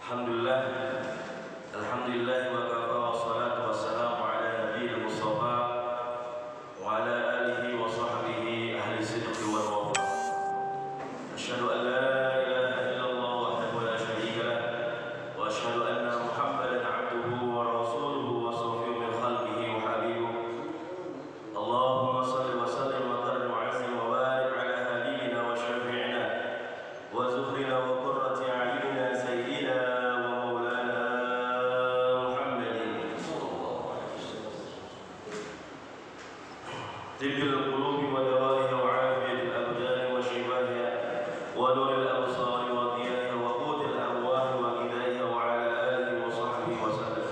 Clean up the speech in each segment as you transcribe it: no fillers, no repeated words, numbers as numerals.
Alhamdulillah, alhamdulillah wa kafa wassalatu wassalamu ala nabiyil mustafa wa ala alihi wa sahbihi ahli sidqi wal wafa. Asyhadu an la ilaha illallah wahdahu la syarika lah wa asyhadu anna Muhammadan abduhu wa rasuluhu wa safiyyu min khalqihi wa habibuhu. Allahumma shalli wa sallim wa karrim wa azim wa barik ala habibina wa syafi'ina wa zuhrina wa qurrati a'yunina sayyidina طب القلوب ودوائها وعافية الأبدان وشفائها ونور الأبصار وضيائها وقوت الأرواح وغذائها وعلى آله وصحبه وسلم.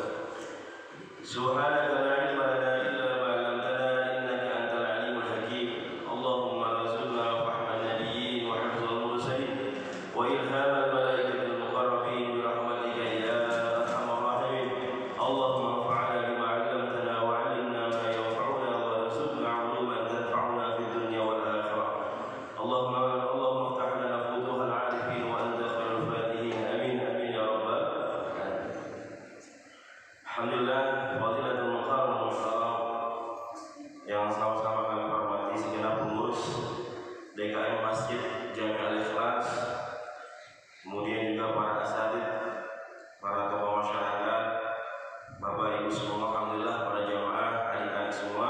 سبحانك لا علم لنا إلا ما علمتنا إنك أنت العليم الحكيم. اللهم ارزقنا فهم النبيين وحفظ المرسلين وإلهام الملائكة المقربين برحمتك يا أرحم الراحمين. اللهم انفعنا بما علمتنا وعلمنا ما ينفعنا وارزقنا علوما تنفعنا في الدنيا والآخرة. اللهم افتح لنا فتوح العارفين وأنت خير الفاتحين. آمين آمين يا رب العالمين. Alhamdulillah, fadilatul mukarram musyawarah yang sama-sama kami hormati segenap pengurus DKM Masjid Jami Al-Ikhlas, kemudian juga para asatidz, para tokoh masyarakat, Bapak Ibu semua, alhamdulillah para jamaah, adik-adik semua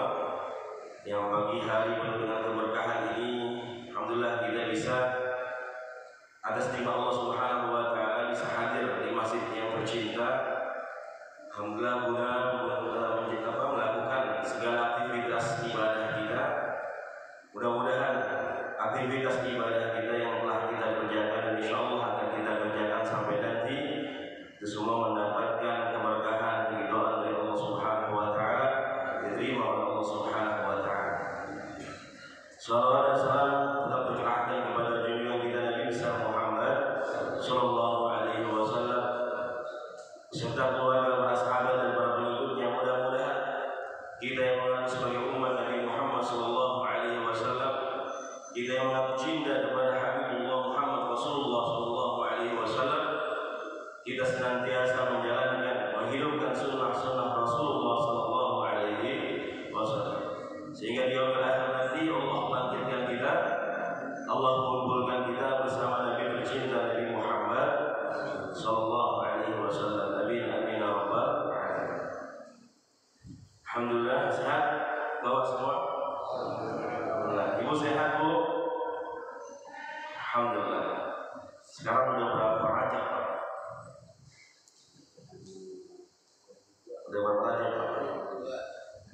yang pagi hari penuh dengan keberkahan ini, alhamdulillah kita bisa atas nikmat Allah Subhanahu wa taala bisa hadir di masjid yang tercinta. Alhamdulillah guna melakukan segala aktivitas ibadah kita. Mudah-mudahan aktivitas ibadah kita yang telah kita kerjakan dan insyaallah akan kita kerjakan sampai nanti itu semua mendapatkan keberkahan ridhaan dari Allah Subhanahu wa taala, diterima oleh Allah Subhanahu wa taala. Salawat dan salam tetap tercurahkan kepada junjungan kita Nabi besar Muhammad sallallahu alaihi wasallam serta keluarga, para sahabat dan para pengikutnya. Mudah-mudahan kita yang mengaku sebagai umat Nabi Muhammad sallallahu alaihi wasallam, kita yang mengaku cinta kepada Habibullah Muhammad Rasulullah sallallahu alaihi wasallam, kita senantiasa menjalankan, menghidupkan sunnah-sunnah Rasulullah sallallahu alaihi wasallam, sehingga di yaumil akhir nanti Allah bangkitkan kita, Allah mengumpulkan kita bersama Nabi tercinta Nabi Muhammad sallallahu alaihi wasallam. Amin amin ya rabbal alamin. Alhamdulillah, sehat bawa semua? Alhamdulillah. Ibu sehat, Bu? Alhamdulillah. Sekarang udah berapa Rajab, Pak? Udah berapa Rajab, Pak?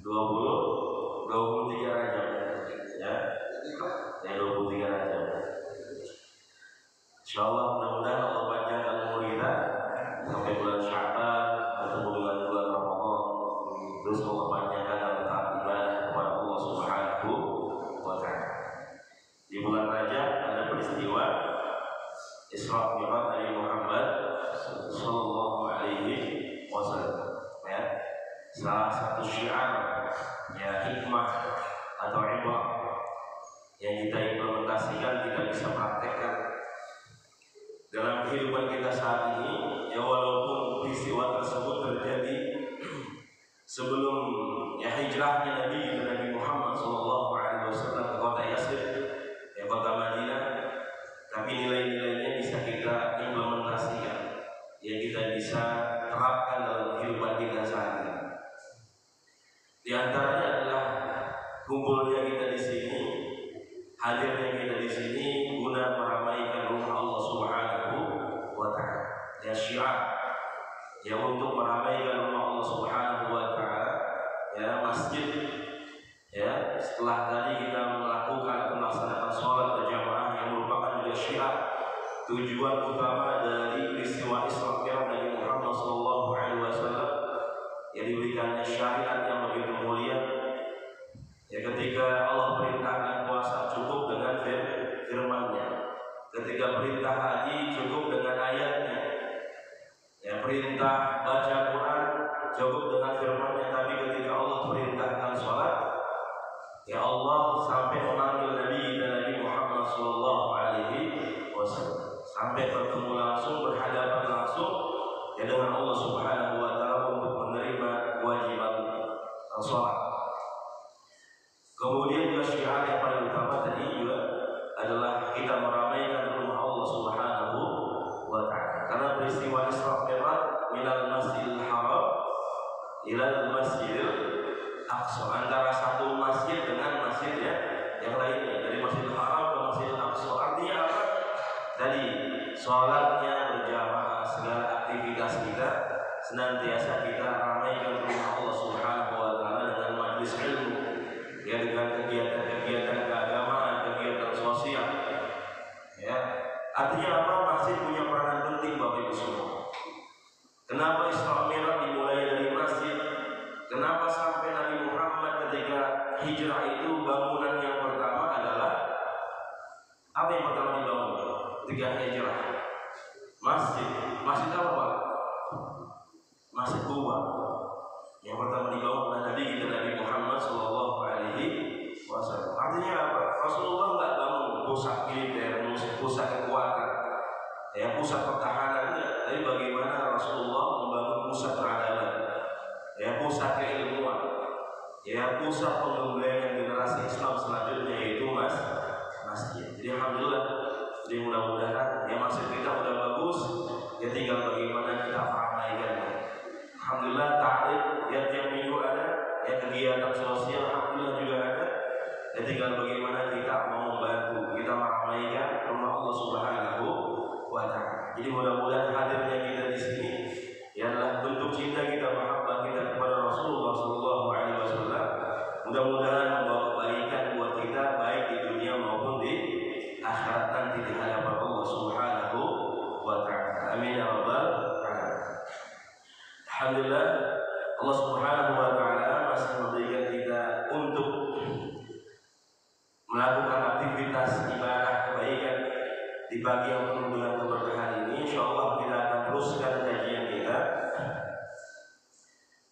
23 Rajab. Ya. Ya 23 Rajab. Insyaallah mudah-mudahan Allah panjangkan umur kita sampai bulan Sya'ban, ketemu dengan bulan Ramadan. Terus Allah panjangkan dalam taat ibadah kepada Allah Subhanahu wa taala. Di bulan Rajab ada peristiwa Isra Mi'raj Nabi Muhammad sallallahu alaihi wasallam. Ya. Salah satu syiar ya hikmah atau ibrah yang kita implementasikan, kita bisa praktekkan dalam kehidupan kita saat ini. Ya walaupun peristiwa tersebut terjadi sebelum ya hijrahnya Nabi Muhammad SAW ke kota Yasrib, ya kota Madinah, tapi nilai-nilainya bisa kita implementasikan, ya kita bisa terapkan dalam kehidupan kita saat ini. Di antaranya adalah kumpulnya kita di sini, hadirnya kita di sini guna meramaikan rumah Allah Subhanahu wa taala. Ya syiar ya untuk meramaikan rumah Allah Subhanahu wa taala, ya masjid. Ya, setelah tadi kita melakukan melaksanakan sholat berjamaah yang merupakan juga syiar, tujuan utama dari peristiwa Isra Mi'raj Nabi Muhammad sallallahu alaihi wasallam, yang diberikannya syariat yang begitu mulia. Ya ketika Allah perintahkan puasa cukup dengan firman-Nya, ketika perintah haji cukup dengan ayatnya, ya perintah baca Quran cukup dengan firman-Nya, tapi ketika Allah perintahkan sholat, ya Allah sampai memanggil Nabi Muhammad sallallahu alaihi wasallam, sampai bertemu langsung, berhadapan langsung dengan Allah Subhanahu wa taala untuk menerima kewajiban salat. Kemudian juga syiar yang paling utama tadi juga adalah kita meramaikan rumah Allah Subhanahu wa taala. Karena peristiwa Isra Mi'raj minal Masjidil Haram ilal Masjidil Aqsa, antara satu masjid dengan masjid yang lainnya, dari Masjidil Haram ke Masjidil Aqsa. Artinya apa? Tadi sholatnya berjamaah, segala aktivitas kita senantiasa kita ramaikan rumah Allah Subhanahu wa taala dengan majlis ilmu, ya, dengan kegiatan-kegiatan keagamaan, kegiatan sosial. Ya, artinya apa? Masjid punya peranan penting Bapak Ibu semua. Kenapa Isra Mi'raj dimulai dari masjid? Kenapa sampai Nabi Muhammad ketika hijrah itu bangunan yang pertama adalah apa yang pertama dibangun ketika hijrah? Masjid. Masjid apa Pak? Masjid Quba. Yang pertama dibangun oleh Nabi kita Nabi Muhammad Sallallahu Alaihi Wasallam. Artinya apa? Rasulullah nggak bangun pusat militer, pusat kekuatan, ya, pusat pertahanan, tapi bagaimana Rasulullah membangun pusat peradaban, ya, pusat keilmuan, ya, pusat pengembangan generasi Islam selanjutnya, yaitu masjid. Jadi alhamdulillah, jadi mudah-mudahan ya masjid kita udah bagus, ya tinggal bagaimana kita meramaikannya. Alhamdulillah ta'lim ya tiap minggu ada, ya kegiatan sosial alhamdulillah juga ada. Ya tinggal bagaimana kita mau membantu, kita meramaikan rumah Allah Subhanahu wa taala. Jadi mudah-mudahan hadirnya kita di sini ya adalah bentuk cinta kita, mahabbah kita kepada Rasulullah Sallallahu Alaihi Wasallam. Mudah-mudahan membawa kebaikan buat kita baik di dunia maupun di akhirat nanti di hadapan Allah Subhanahu wa taala. Amin ya rabbal alamin. Alhamdulillah Allah Subhanahu wa taala masih memberikan kita untuk melakukan aktivitas ibadah kebaikan di pagi yang penuh dengan keberkahan ini. Insyaallah kita akan teruskan kajian kita,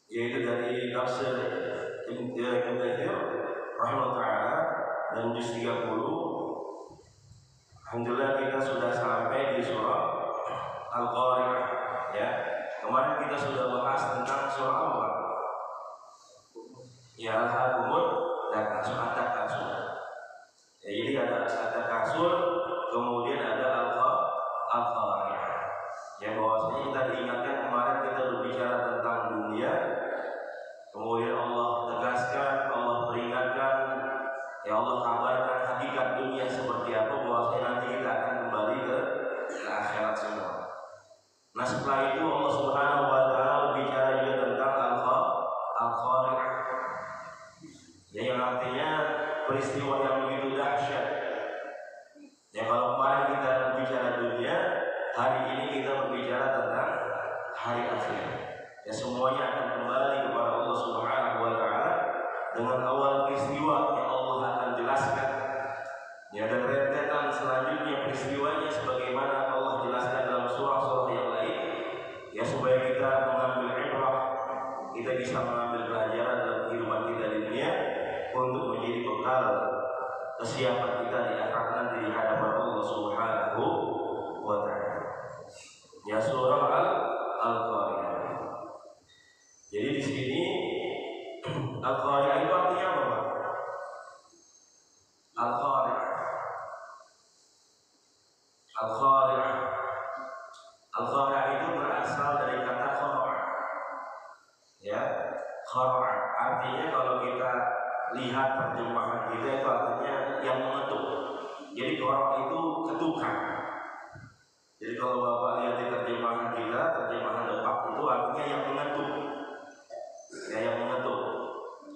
yaitu dari tafsir Ibnu Katsir rahimahullah taala dan juz 30. Alhamdulillah kita sudah sampai di surah Al-Qari'ah, ya. Kemarin kita sudah bahas tentang surah apa? Ya, Al-Hakumut dan At-Takasur. Ya, jadi ada At-Takasur, kemudian ada Al-Qari'ah. Ya, bahwasanya kita diingatkan kemarin kita berbicara tentang dunia, kemudian Allah tegaskan, Allah peringatkan, ya Allah kabarkan hakikat dunia seperti apa, bahwasanya nanti kita akan kembali ke akhirat semua. Nah setelah itu Allah Subhanahu wa taala berbicara juga tentang Al-Qari'ah, ya, yang artinya peristiwa yang begitu dahsyat. Ya, kalau kemarin kita berbicara dunia, hari ini kita berbicara tentang hari akhir. Ya, semuanya akan kembali kepada Allah Subhanahu wa taala dengan awal peristiwa yang Allah akan jelaskan. Ya, dan rentetan selanjutnya peristiwanya sebagaimana Allah jelaskan dalam surah-surah yang lain. Ya, supaya kita mengambil ibrah, kita bisa mengambil pelajaran dalam kehidupan kita di dunia untuk menjadi bekal kesiapan kita di akhirat nanti di hadapan Allah Subhanahu wa taala. Ya, surah Al-Qari'ah. Jadi di sini Al-Qari'ah itu artinya apa, Pak? Al-Qari'ah. Al-Qari'ah. Al-Qari'ah itu berasal dari kata qara'a. Ya, qara'a artinya kalau kita lihat terjemahan kita itu artinya yang mengetuk. Jadi qara'a itu ketukan. Jadi kalau Bapak lihat di terjemahan kita, terjemahan depak itu artinya yang mengetuk. Ya, yang mengetuk.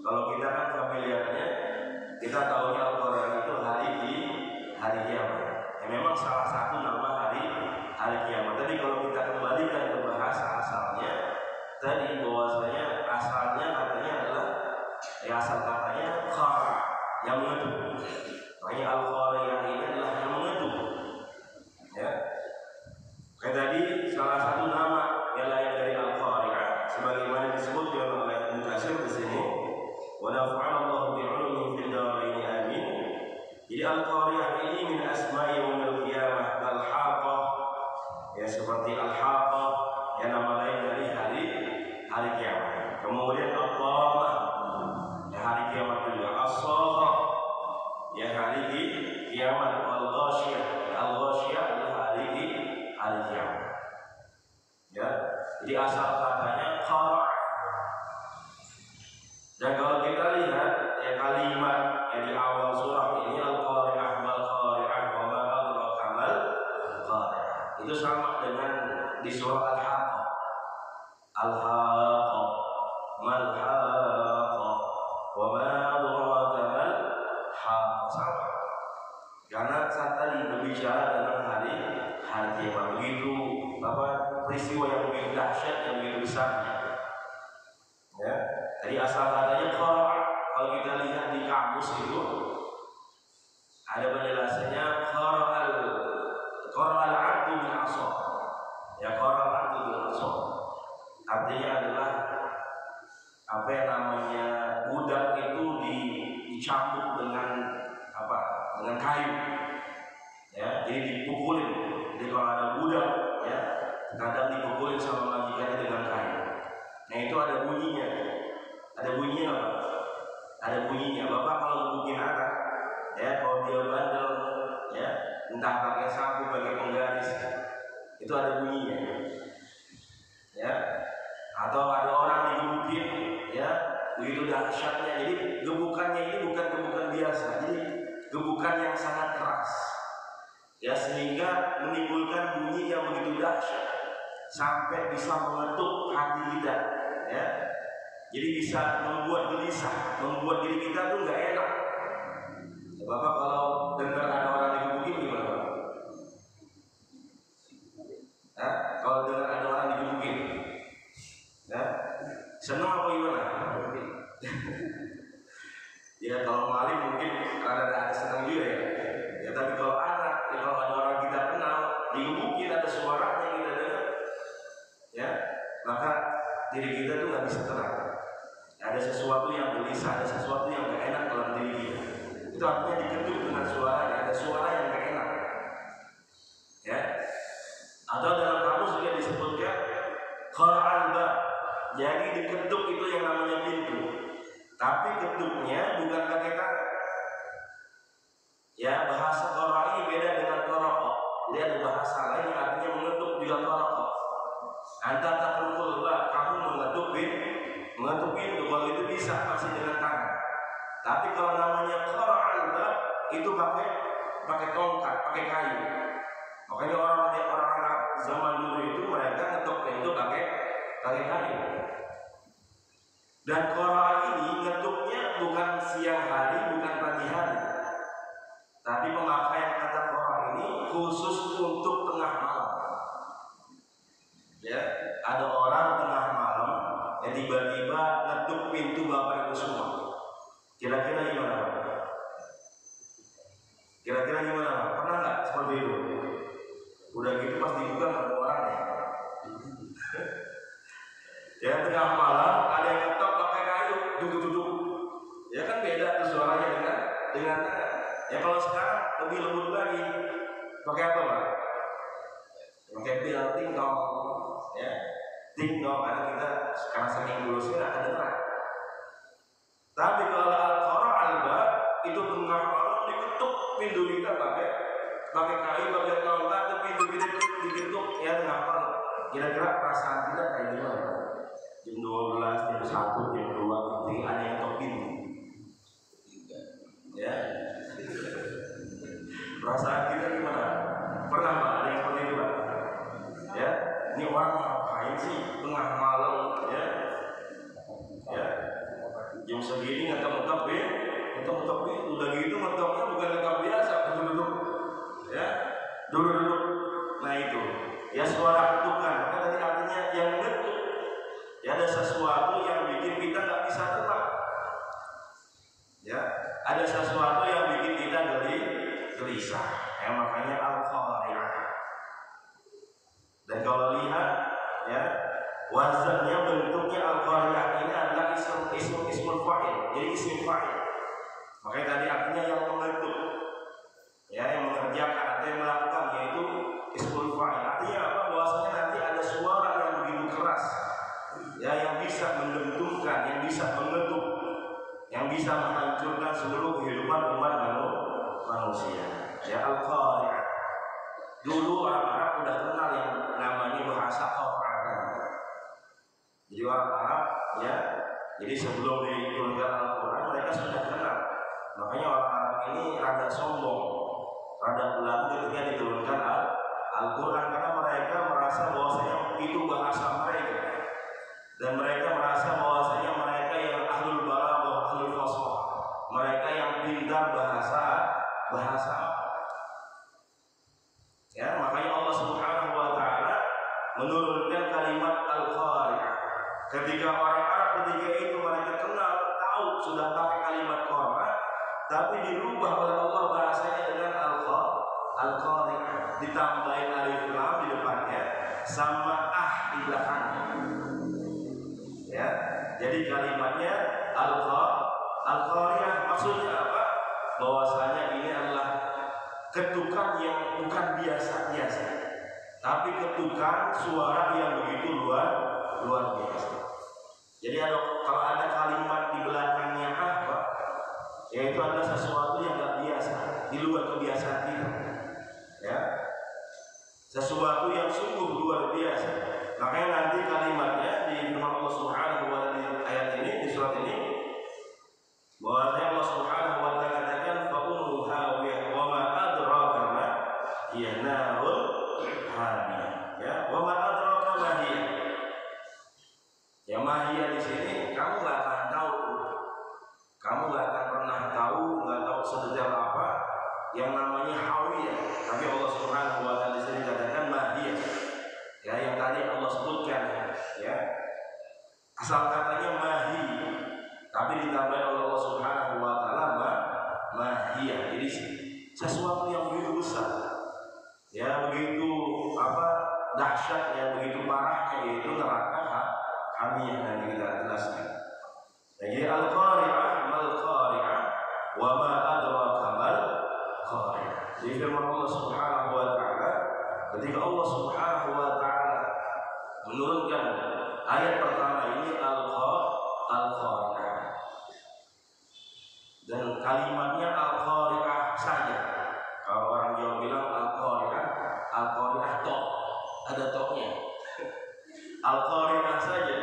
Kalau kita kan familiarnya, kita tahunya Al-Qari'ah itu hari kiamat. Ya, memang salah satu nama hari kiamat. Tadi kalau kita kembalikan ke bahasa asalnya, tadi bahwasanya asalnya katanya adalah, ya, asal katanya qara, yang mengetuk. Makanya Al-Qari'ah ini adalah yang mengetuk. Ya. Kayak tadi salah satu nama yang lain dari Al-Qari'ah sebagaimana disebutkan oleh Ibnu Katsir di sini, wa nafa'allahu bi'ulumihi fid dharain amin. Jadi Al-Qari'ah ini min asma'i yaumil qiyamah, al-haqah, ya, seperti al-haqah, ya, yang nama lain dari hari kiamat. Kemudian al-qamah, ya hari kiamat juga. As-sakhah, ya hari kiamat. Al-ghasyiyah, al-ghasyiyah adalah hari kiamat. Ya, jadi asal katanya qara'. Dan kalau kita lihat ya kalimat yang di awal surah ini al-qari'ah mal-qari'ah wa ma adraka mal-qari'ah, itu sama dengan di surah al-haqqah. Al-haqqah mal-haqqah wa ma adraka mal-haqqah, sama. Karena saat tadi berbicara tentang hari kiamat, begitu peristiwa yang begitu dahsyat, yang begitu besarnya. Ya, jadi asal katanya qara', kalau kita lihat di kamus itu ada penjelasannya qara'al 'abdu bil 'asha. Ya, qara'al 'abdu bil 'asha artinya adalah apa yang namanya budak itu dicambuk dengan apa? Dengan kayu. Ya, jadi dipukulin. Jadi kalau ada budak ya, kadang dipukulin sama majikannya dengan kayu. Nah, itu ada bunyinya. Ada bunyinya apa? Ada bunyinya. Bapak kalau gebukin anak, ya kalau dia bandel, ya entah pakai sapu, pakai penggaris, itu ada bunyinya. Ya, atau ada orang digebukin, ya begitu dahsyatnya. Jadi gebukannya ini bukan gebukan biasa. Jadi gebukan yang sangat keras. Ya, sehingga menimbulkan bunyi yang begitu dahsyat sampai bisa mengetuk hati kita. Ya, jadi bisa membuat gelisah, membuat diri kita tuh nggak enak. Bapak kalau dengar ada orang digebukin gimana? Nah, kalau dengar ada orang digebukin, nah, senang apa gimana? Ya kalau maling mungkin ada senang juga ya. Ya tapi kalau anak, ya kalau ada orang kita kenal digebukin, ada suaranya kita dengar, ya maka diri kita tuh nggak bisa tenang. Ada sesuatu yang gelisah, ada sesuatu yang gak enak dalam diri kita. Itu artinya diketuk dengan suaranya, ada suara yang gak enak. Ya. Atau dalam kamus juga disebutkan qara'al bab. Jadi diketuk itu yang namanya pintu. Tapi ketuknya bukan pakai tangan. Ya, bahasa qara' ini beda dengan qara'a. Jadi ada bahasa lain yang artinya mengetuk juga qara'a. Anta taqra'ul bab, kamu mengetuk pintu, kalau itu bisa masih dengan tangan. Tapi kalau namanya qara'al bab itu pakai tongkat, pakai kayu. Makanya orang zaman dulu itu mereka ngetuk pintu pakai kayu. Dan qara'a ini ngetuknya bukan siang hari, bukan pagi hari. Tapi pemakaian kata qara'a ini khusus untuk tengah malam. Ya, ada orang tengah malam yang tiba-tiba ngetuk pintu bapak ibu semua. Kira-kira gimana Pak? Kira-kira gimana Pak? Pernah nggak seperti itu? Udah gitu pas dibuka nggak ada orangnya. Ya tengah malam ada yang ngetok pakai kayu, duduk. Ya kan beda tuh suaranya dengan tangan. Ya kalau sekarang lebih lembut lagi. Pakai apa Pak? Pakai bel ting-tong. Ya, ting-tong karena kita sekarang saking bulusnya nggak kedengeran. Tapi kalau al-qara'al bab itu tengah malam diketuk pintu kita pakai kayu, pakai tongkat, itu pintu kita diketuk ya tengah malam. Kira-kira perasaan kita kayak gimana? Jam 12, jam 1, jam 2, jadi ada yang ketok pintu. Ya, perasaan kita gimana? Pernah Pak ada yang seperti itu Pak? Ya, ini orang ngapain sih tengah malam ya? Ya. Jam segini ngetok-ngetok udah gitu ngetoknya bukan ngetok biasa, duduk ya, duduk. Nah itu ya suara ketukan. Maka tadi artinya yang ngetuk ya ada sesuatu yang bikin kita nggak bisa tenang. Ya, ada sesuatu yang bikin kita gelisah. Ya makanya al-qari'ah. Dan kalau lihat ya wazannya bentuknya al-qari'ah ini adalah ismul fa'il. Jadi ismul fa'il. Makanya tadi artinya yang mengetuk. Ya, yang mengerjakan atau yang melakukan yaitu ismul fa'il. Artinya apa? Bahwasanya nanti ada suara yang begitu bisa menghancurkan seluruh kehidupan umat manusia. Ya, Al-Qari'ah. Dulu orang Arab udah kenal yang namanya bahasa Qur'an. Jadi orang Arab ya, jadi sebelum diturunkan Al-Quran mereka sudah kenal. Makanya orang Arab ini rada sombong, rada belagu ketika diturunkan Al-Quran, karena mereka merasa bahwasanya itu bahasa mereka, dan mereka merasa bahwasanya mereka yang ahlul balaghah, ahlul fasahah, mereka yang pintar bahasa. Ya, makanya Allah Subhanahu wa taala menurunkan kalimat Al-Qari'ah. Ketika orang Arab ketika itu mereka kenal, tahu sudah pakai kalimat Qur'an, tapi dirubah oleh Allah bahasanya dengan Al-Qari'ah, ditambahin alif lam di depannya sama di belakangnya. Ya, jadi kalimatnya Al-Qari'ah maksudnya apa? Bahwasanya ini adalah ketukan yang bukan biasa-biasa, tapi ketukan suara yang begitu luar biasa. Jadi kalau ada kalimat di belakangnya apa, yaitu adalah sesuatu yang tidak biasa, di luar kebiasaan kita. Ya, sesuatu yang sungguh luar biasa. Makanya nanti kalimatnya di firman Allah Subhanahu wa taala di ayat ini, di surat ini, bahwa Allah Subhanahu wa taala katakan fa ummu hawiyah wa ma adraka ma hiya narun hamiyah. Ya, wa ma adraka ma hiya. Ya, mahiyah di sini kamu nggak akan tahu, kamu nggak akan pernah tahu, nggak tahu sedetail apa yang namanya hawiyah. Tapi Allah Subhanahu wa taala di sini katakan mahiyah. Ya, yang tadi Allah sebutkan, ya, asal katanya mahi, tapi ditambah oleh Allah Subhanahu wa taala mahiyah. Jadi sesuatu yang begitu besar, ya, begitu dahsyat, ya, begitu parahnya, yaitu neraka hamiyah yang kita jelaskan. Jadi Al-Qari'ah mal-Qari'ah wa ma adraka mal-Qari'ah. Jadi firman Allah Subhanahu wa taala, ketika Allah Subhanahu wa taala menurunkan ayat pertama ini Al-Qari'ah, dan kalimatnya Al-Qari'ah saja. Kalau orang Jawa bilang Al-Qari'ah tok, ada toknya. Al-Qari'ah saja,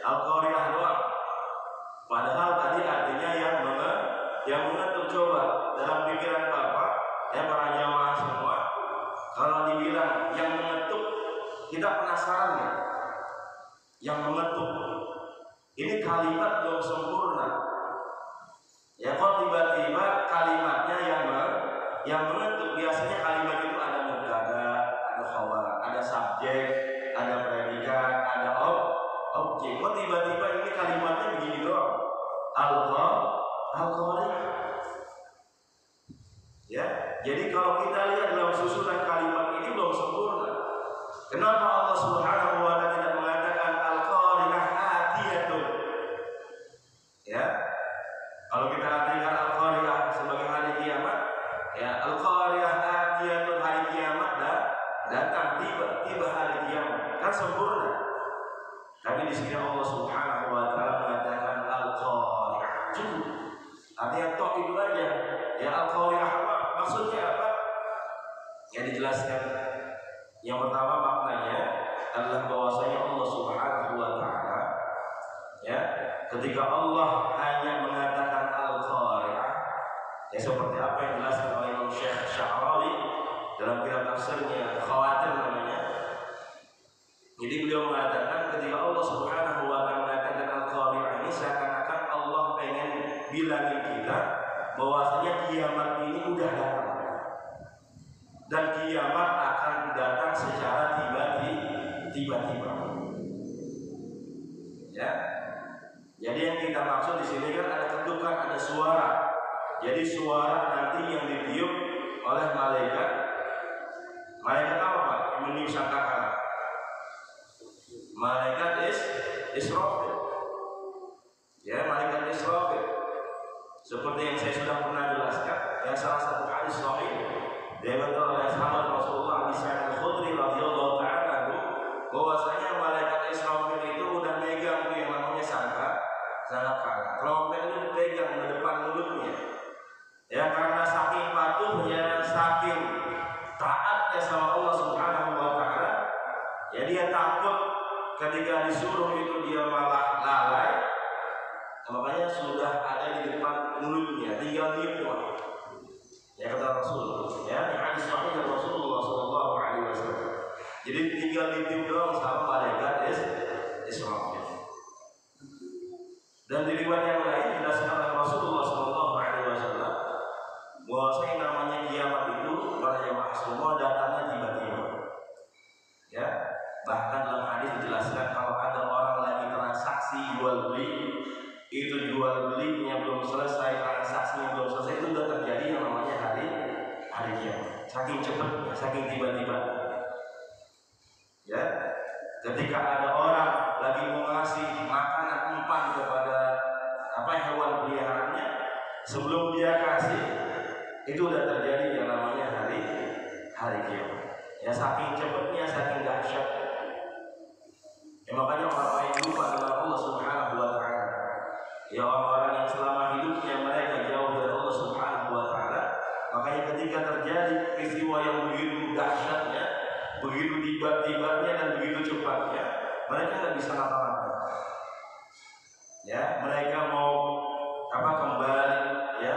Al-Qari'ah doang. Padahal tadi artinya yang mengetuk. Coba dalam pikiran Bapak, ya, para jamaah semua, kalau dibilang yang mengetuk, kita penasaran ya? Yang mengetuk ini kalimat belum sempurna. Ya, kok tiba-tiba kalimatnya yang mengetuk? Biasanya kalimat itu ada mubtada, ada khabar, ada subjek, ada predikat, ada objek. Kok tiba-tiba ini kalimatnya begini doang? Al-Qari'ah. Ya, jadi kalau kita lihat dalam susunan kalimat ini belum sempurna. Kenapa Allah Subhanahu wa taala tidak mengatakan Al-Qari'ah atiyatun? Ya, kalau kita artikan Al-Qari'ah sebagai hari kiamat, ya, Al-Qari'ah atiyatun, hari kiamat datang, tiba hari kiamat, kan sempurna. Tapi di sini Allah Subhanahu wa taala mengatakan Al-Qari'ah. Cukup. Artinya tok itu aja. Ya, Al-Qari'ah apa? Maksudnya apa? Yang dijelaskan. Yang pertama maknanya adalah bahwasanya Allah Subhanahu wa taala, ya, ketika Allah hanya mengatakan Al-Qari'ah, ya, seperti apa yang dijelaskan oleh Imam Syekh Sya'rani dalam kitab tafsirnya Khawatir namanya. Jadi beliau mengatakan ketika Allah Subhanahu wa taala mengatakan Al-Qari'ah ini, seakan-akan Allah pengen bilangin kita bahwasanya kiamat ini udah datang, dan kiamat akan datang secara tiba-tiba. Ya, jadi yang kita maksud di sini kan ada ketukan, ada suara. Jadi suara nanti yang ditiup oleh malaikat apa Pak? Yang meniup sangkakala. Malaikat Israfil. Ya, malaikat Israfil. Seperti yang saya sudah pernah jelaskan, yang salah satu hadis sahih diriwayatkan oleh sahabat Rasulullah Abu Sa'id Al-Khudri radhiyallahu ta'ala anhu, bahwasanya malaikat Israfil itu udah megang yang namanya sangkakala. Trompet itu dipegang di Ya dia takut ketika disuruh itu dia malah lalai. Makanya sudah ada di depan mulutnya, tinggal diam doang. Ya kata Rasul, ya ini hadis sahih dari Rasulullah Sallallahu Alaihi Wasallam. Jadi tinggal diam doang sama malaikat Israfil. Dan di riwayat yang lain dijelaskan oleh Rasulullah Sallallahu Alaihi Wasallam bahwa saya namanya kiamat itu para jemaah semua datangnya tiba-tiba. Ya, bahkan dalam hadis dijelaskan kalau ada orang lagi transaksi jual beli, itu jual belinya belum selesai, transaksinya belum selesai, itu sudah terjadi yang namanya hari kiamat. Saking cepatnya, saking tiba-tiba. Ya, ketika ada orang lagi mau ngasih makanan umpan kepada hewan peliharaannya, sebelum dia kasih, itu sudah terjadi yang namanya hari kiamat. Ya saking cepatnya, saking dahsyat. Ya makanya orang-orang yang lupa dengan Allah Subhanahu wa Ta'ala, ya orang-orang yang selama hidupnya mereka jauh dari Allah Subhanahu wa Ta'ala, makanya ketika terjadi peristiwa yang begitu dahsyatnya, begitu tiba-tibanya dan begitu cepatnya, mereka tidak bisa ngapa-ngapain. Ya, mereka mau kembali ya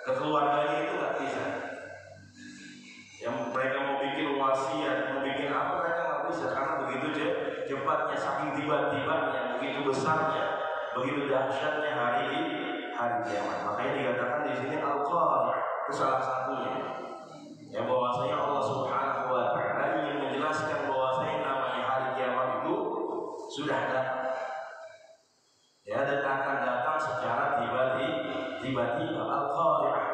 ke keluarganya itu nggak bisa. Yang mereka mau bikin wasiat, mau bikin apa, mereka nggak bisa karena begitu cepatnya, saking tiba-tibanya, begitu besarnya, begitu dahsyatnya hari kiamat. Makanya dikatakan di sini Al-Qari'ah itu salah satunya. Ya bahwasanya Allah Subhanahu wa Ta'ala ingin menjelaskan bahwasanya namanya hari kiamat itu sudah datang. Ya, dan akan datang secara tiba-tiba. Al-Qari'ah.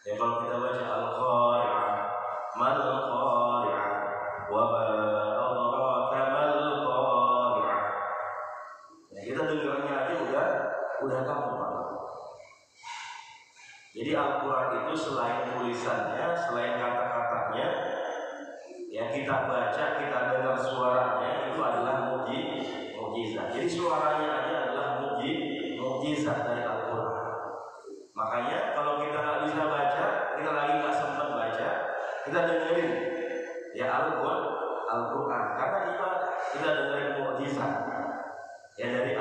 Ya kalau kita baca Al-Qari'ah, mal Qari'ah, wa ma adraka mal Qari'ah. Ya, kita dengarnya aja udah tahu. Jadi Al-Quran itu selain tulisannya, selain kata-katanya, ya kita baca, kita dengar suaranya, itu adalah mukjizat. Jadi suaranya aja adalah mukjizat dari Al-Quran. Makanya kalau kita nggak bisa baca, kita lagi nggak sempat baca, kita dengerin ya Al-Quran. Karena ibadah kita dengerin mukjizat ya dari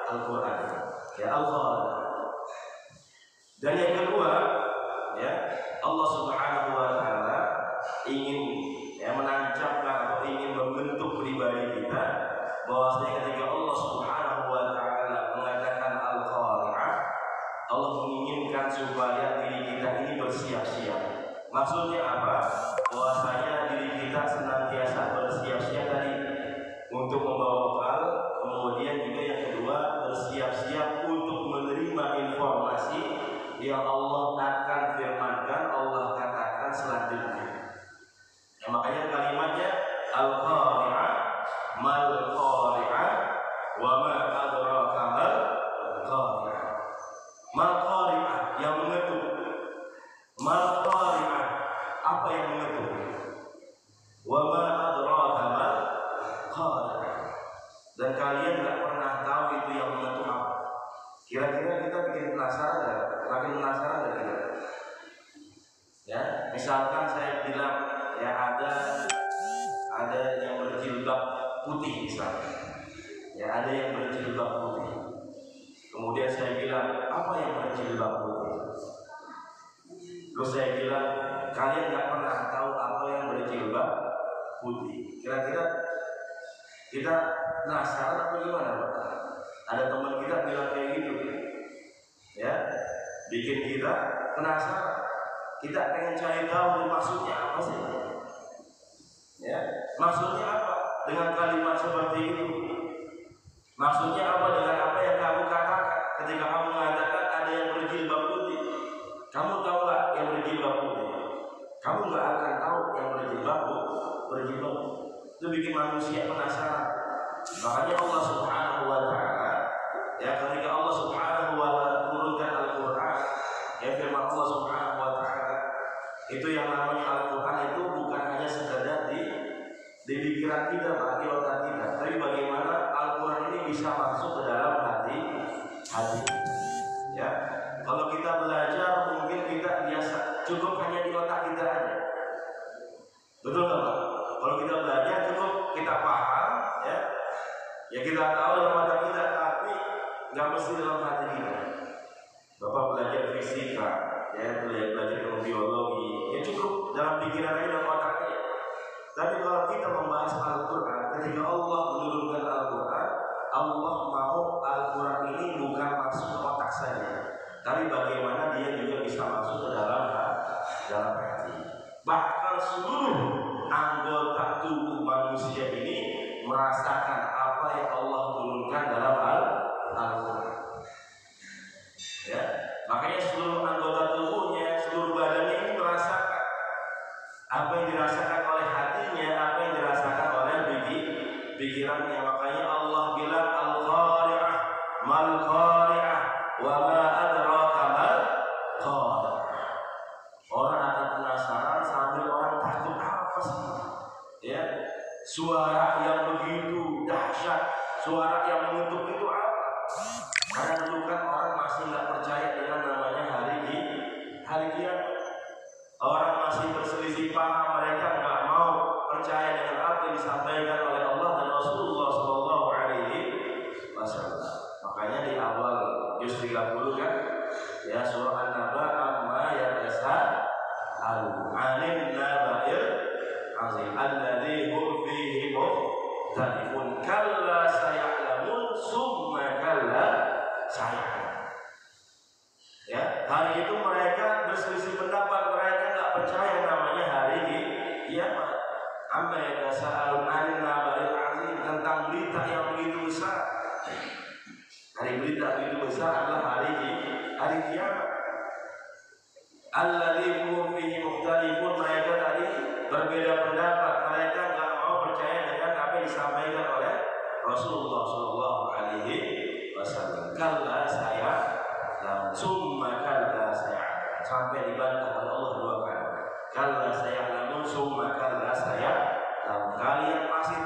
Al-Quran, ya Al-Quran. Dan yang kedua, ya Allah Subhanahu wa Ta'ala ingin menancapkan atau ingin membentuk pribadi kita bahwa ketika Allah Subhanahu wa Ta'ala mengatakan Al-Qari'ah, Allah menginginkan supaya diri kita ini bersiap-siap. Maksudnya apa? Bahwasanya diri kita senantiasa bersiap-siap tadi untuk membawa bekal, kemudian juga yang kedua bersiap-siap untuk menerima informasi yang Allah akan firmankan, Allah katakan selanjutnya. Ya, makanya kalimatnya Al-Qari'ah, mal Qari'ah, wa ma adraka mal Qari'ah. Mal Qari'ah yang mengetuk. Mal Qari'ah apa yang mengetuk? Wa ma adraka mal Qari'ah. Dan kalian nggak pernah tahu itu yang mengetuk apa. Kira-kira kita bikin penasaran nggak? Makin penasaran nggak kita? Ya, misalkan saya bilang ya ada yang berjilbab putih misalnya. Ya ada yang berjilbab putih. Kemudian saya bilang apa yang berjilbab putih? Terus saya bilang kalian nggak pernah tahu apa yang berjilbab putih. Kira-kira kita penasaran atau gimana, Pak? Ada teman kita bilang kayak gitu, ya, bikin kita penasaran. Kita pengen cari tahu maksudnya apa sih? Ya, maksudnya apa dengan kalimat seperti itu? Maksudnya apa dengan apa yang kamu katakan ketika kamu mengatakan ada yang berjilbab putih? Kamu tahu nggak yang berjilbab putih? Kamu nggak akan tahu yang berjilbab putih. Itu bikin manusia penasaran. Makanya Allah Subhanahu wa Ta'ala, ya ketika Allah Subhanahu wa Ta'ala turunkan Al-Quran, ya firman Allah Subhanahu wa Ta'ala, itu yang namanya Al-Quran itu bukan hanya sekadar di pikiran kita, di otak kita, tapi bagaimana Al-Quran ini bisa masuk ke dalam hati. Ya, kalau kita belajar mungkin kita biasa cukup hanya di otak kita aja, betul nggak Pak? Kalau kita belajar cukup paham, ya kita tahu dalam mata kita, tapi nggak mesti dalam hati kita. Bapak belajar fisika, belajar ilmu biologi, ya cukup dalam pikiran aja, dalam otaknya. Tapi kalau kita membahas Al-Quran, ketika Allah menurunkan Al-Quran, Allah mau Al-Quran ini bukan masuk ke otak saja, tapi bagaimana dia juga bisa masuk ke dalam hati. Bahkan seluruh anggota tubuh manusia ini merasakan apa yang Allah turunkan dalam Al-Quran. Ya, makanya seluruh anggota tubuhnya, seluruh badannya ini merasakan apa yang dirasakan oleh hatinya, apa yang dirasakan oleh pikirannya. Makanya Allah bilang Al-Qari'ah, mal Qari'ah, wa ma adraka mal Qari'ah. Orang akan penasaran sambil orang takut, apa sih? Ya, suara yang begitu dahsyat, suara yang mengutuk itu apa? Karena dulu kan orang masih nggak percaya dengan namanya hari kiamat. Orang masih berselisih paham, mereka nggak mau percaya dengan apa yang disampaikan oleh Allah dan Rasulullah Shallallahu Alaihi Wasallam. Makanya di awal juz 30 kan, ya surah An-Naba, amma yatasa'alun 'anil naba'il 'azim alladzi hum fihi mukhtalifun kalla saya'lamun summa kalla saya'lamun. Ya, hari itu mereka berselisih pendapat, mereka nggak percaya namanya hari kiamat. Amma yatasa'alun 'anil naba'il 'azim, tentang berita yang begitu besar. Hari berita begitu besar adalah hari kiamat. Alladzi hum fihi mukhtalifun, mereka tadi berbeda pendapat, mereka nggak mau percaya dengan apa yang disampaikan oleh Rasulullah Shallallahu Alaihi Wasallam. Kalla saya summa kalla saya, sampai dibantah oleh Allah 2 kali. Kalla saya lamun summa kalla saya, kalian pasti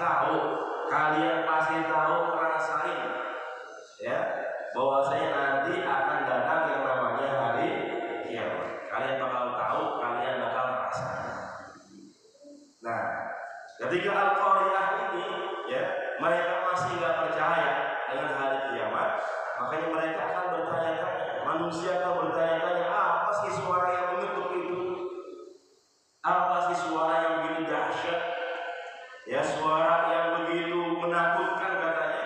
tahu ngerasain, ya, bahwasanya nanti akan datang yang namanya hari kiamat. Kalian bakal tahu, kalian bakal merasakan. Nah, ketika Al-Qari'ah ini, ya, mereka masih nggak percaya dengan hari kiamat, makanya mereka akan bertanya-tanya. Manusia akan bertanya-tanya, apa sih suara yang mengutuk itu? Apa sih suara yang begitu dahsyat? Ya, suara yang begitu menakutkan katanya.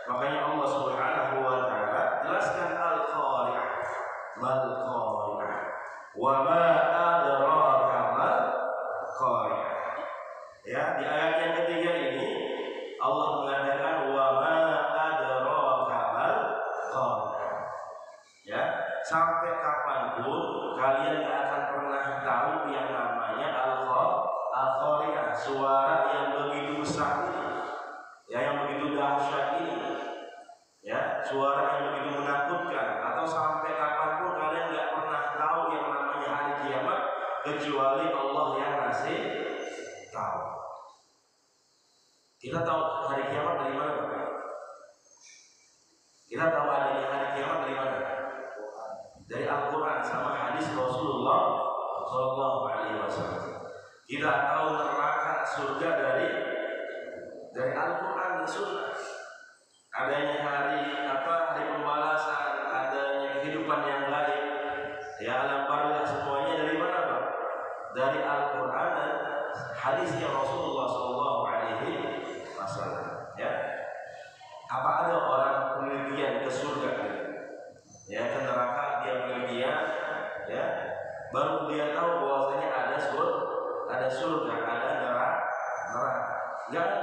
Makanya Allah Subhanahu wa taala jelaskan Al-Qari'ah, mal Qari'ah, wa ma adraka mal Qari'ah. Ya, di ayat yang ketiga ini Allah mengatakan wa ma adraka mal Qari'ah. Ya, sampai kapanpun kalian gak akan pernah tahu yang namanya Al-Qari'ah, suara yang begitu besar ini, ya, yang begitu dahsyat ini, ya, suara yang begitu menakutkan. Atau sampai kapanpun kalian gak pernah tahu yang namanya hari kiamat, kecuali Allah yang ngasih tahu. Kita tahu hari kiamat dari mana, Pak? Kita tahu adanya hari kiamat dari mana? Dari Al-Quran sama hadis Rasulullah Sallallahu Alaihi Wasallam. Kita tahu neraka surga dari Al-Quran dan Sunnah. Adanya hari pembalasan, adanya kehidupan yang lain, ya, alam barzakh, semuanya dari mana, Pak? Dari Al-Quran dan hadisnya Rasulullah Sallallahu Alaihi Wasallam. Ya, apa ada orang penelitian ke surga, ya, ke neraka, dia penelitian, ya, baru dia tahu bahwasanya ada surga, ada neraka. Enggak ada.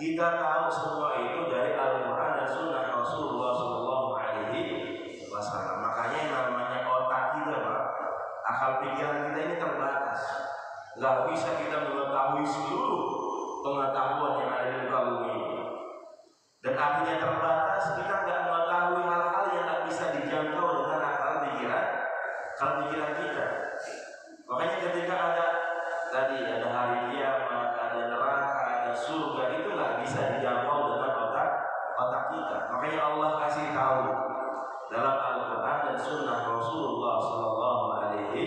Kita tahu semua itu dari Al-Quran dan Sunnah Rasulullah Sallallahu Alaihi Wasallam. Makanya yang namanya otak kita, Pak, akal pikiran kita ini terbatas. Nggak bisa kita mengetahui seluruh pengetahuan yang ada di muka bumi ini. Dan artinya terbatas, kita nggak mengetahui hal-hal yang nggak bisa dijangkau dengan akal pikiran kita. Makanya ketika ada hari kiamat, ada neraka, ada surga, itu nggak bisa dijangkau dengan otak kita. Makanya Allah kasih tahu dalam Al-Quran dan Sunnah Rasulullah Sallallahu Alaihi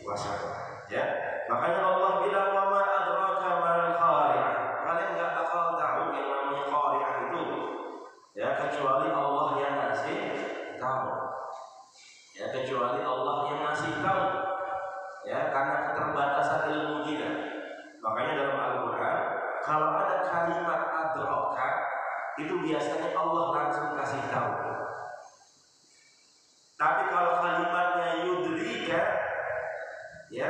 Wasallam. Ya, makanya Allah bilang wa ma adraka mal Qari'ah. Kalian nggak kalimat adraka itu biasanya Allah langsung kasih tahu. Tapi kalau kalimatnya yudrika, ya,